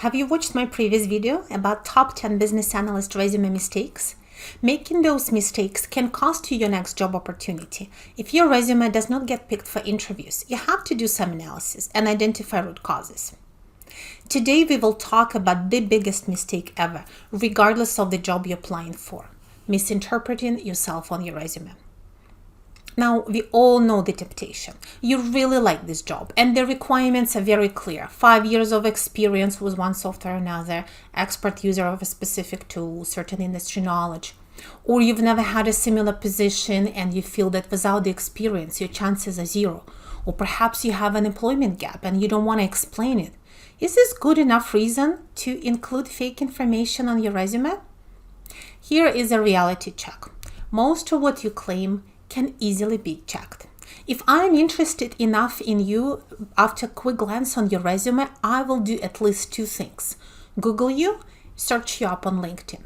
Have you watched my previous video about top 10 business analyst resume mistakes? Making those mistakes can cost you your next job opportunity. If your resume does not get picked for interviews, you have to do some analysis and identify root causes. Today we will talk about the biggest mistake ever, regardless of the job you're applying for: misinterpreting yourself on your resume. Now, we all know the temptation. You really like this job and the requirements are very clear. 5 years of experience with one software or another, expert user of a specific tool, certain industry knowledge. Or you've never had a similar position and you feel that without the experience, your chances are zero. Or perhaps you have an employment gap and you don't want to explain it. Is this good enough reason to include fake information on your resume? Here is a reality check. Most of what you claim can easily be checked. If I'm interested enough in you after a quick glance on your resume, I will do at least two things: Google you, search you up on LinkedIn.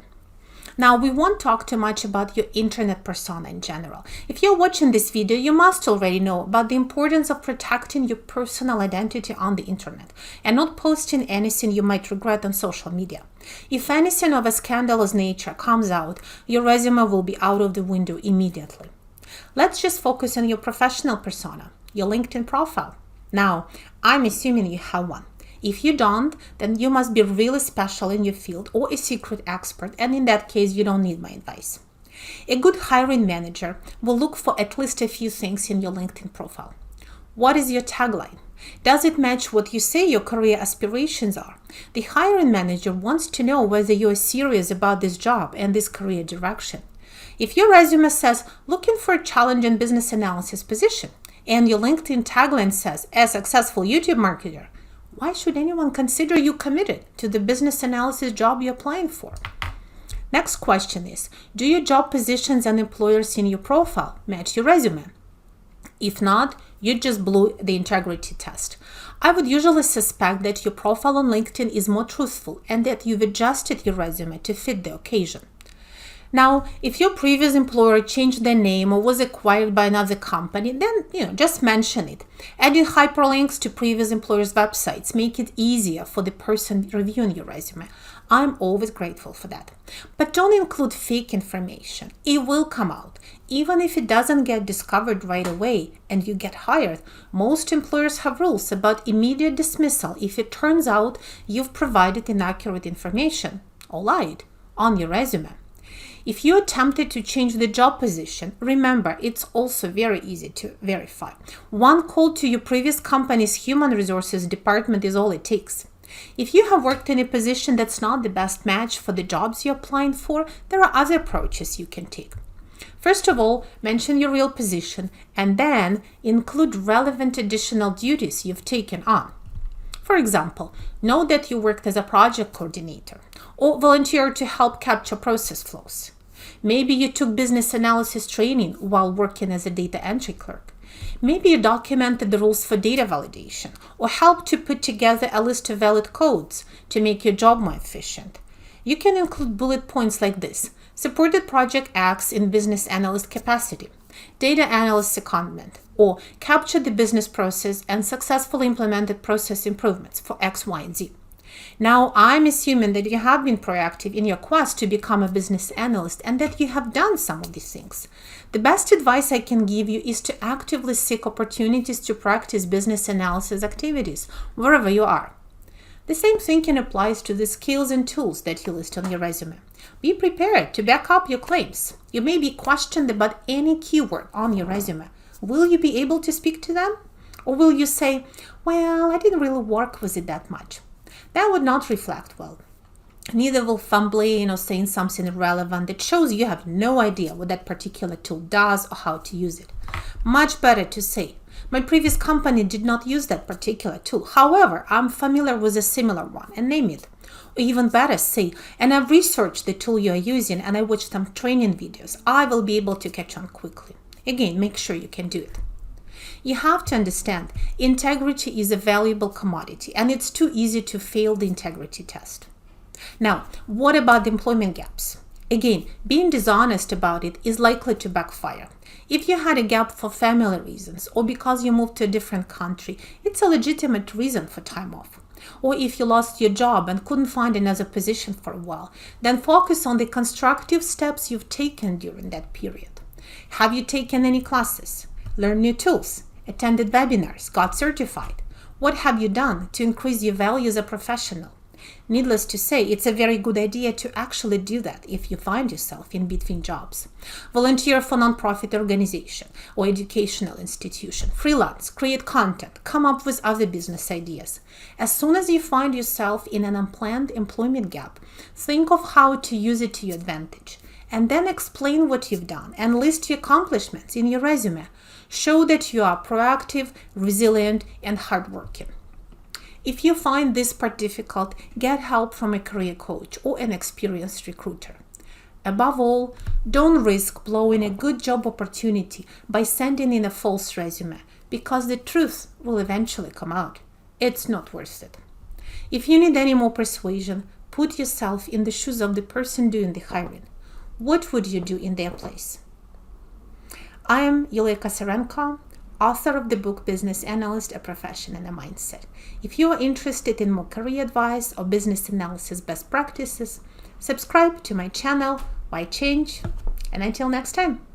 Now, we won't talk too much about your internet persona in general. If you're watching this video, you must already know about the importance of protecting your personal identity on the internet and not posting anything you might regret on social media. If anything of a scandalous nature comes out, your resume will be out of the window immediately. Let's just focus on your professional persona, your LinkedIn profile. Now, I'm assuming you have one. If you don't, then you must be really special in your field or a secret expert, and in that case, you don't need my advice. A good hiring manager will look for at least a few things in your LinkedIn profile. What is your tagline? Does it match what you say your career aspirations are? The hiring manager wants to know whether you are serious about this job and this career direction. If your resume says, looking for a challenging business analysis position, and your LinkedIn tagline says, a successful YouTube marketer, why should anyone consider you committed to the business analysis job you're applying for? Next question is, do your job positions and employers in your profile match your resume? If not, you just blew the integrity test. I would usually suspect that your profile on LinkedIn is more truthful and that you've adjusted your resume to fit the occasion. Now, if your previous employer changed their name or was acquired by another company, then just mention it. Adding hyperlinks to previous employers' websites make it easier for the person reviewing your resume. I'm always grateful for that. But don't include fake information. It will come out. Even if it doesn't get discovered right away and you get hired, most employers have rules about immediate dismissal if it turns out you've provided inaccurate information or lied on your resume. If you attempted to change the job position, remember, it's also very easy to verify. One call to your previous company's human resources department is all it takes. If you have worked in a position that's not the best match for the jobs you're applying for, there are other approaches you can take. First of all, mention your real position and then include relevant additional duties you've taken on. For example, note that you worked as a project coordinator or volunteered to help capture process flows. Maybe you took business analysis training while working as a data entry clerk. Maybe you documented the rules for data validation or helped to put together a list of valid codes to make your job more efficient. You can include bullet points like this: supported project X in business analyst capacity, data analyst secondment, or captured the business process and successfully implemented process improvements for X, Y, and Z. Now, I'm assuming that you have been proactive in your quest to become a business analyst and that you have done some of these things. The best advice I can give you is to actively seek opportunities to practice business analysis activities wherever you are. The same thinking applies to the skills and tools that you list on your resume. Be prepared to back up your claims. You may be questioned about any keyword on your resume. Will you be able to speak to them? Or will you say, well, I didn't really work with it that much? That would not reflect well. Neither will fumbling or saying something irrelevant that shows you have no idea what that particular tool does or how to use it. Much better to say, my previous company did not use that particular tool. However, I'm familiar with a similar one, and name it. Or even better, say, and I've researched the tool you are using and I watched some training videos. I will be able to catch on quickly. Again, make sure you can do it. You have to understand, integrity is a valuable commodity and it's too easy to fail the integrity test. Now, what about the employment gaps? Again, being dishonest about it is likely to backfire. If you had a gap for family reasons or because you moved to a different country, it's a legitimate reason for time off. Or if you lost your job and couldn't find another position for a while, then focus on the constructive steps you've taken during that period. Have you taken any classes, learned new tools, attended webinars, got certified? What have you done to increase your value as a professional? Needless to say, it's a very good idea to actually do that if you find yourself in between jobs. Volunteer for nonprofit organization or educational institution, freelance, create content, come up with other business ideas. As soon as you find yourself in an unplanned employment gap, think of how to use it to your advantage, and then explain what you've done and list your accomplishments in your resume. Show that you are proactive, resilient, and hardworking. If you find this part difficult, get help from a career coach or an experienced recruiter. Above all, don't risk blowing a good job opportunity by sending in a false resume, because the truth will eventually come out. It's not worth it. If you need any more persuasion, put yourself in the shoes of the person doing the hiring. What would you do in their place? I am Yulia, author of the book Business Analyst, A Profession and a Mindset. If you are interested in more career advice or business analysis best practices, subscribe to my channel. Why change? And until next time.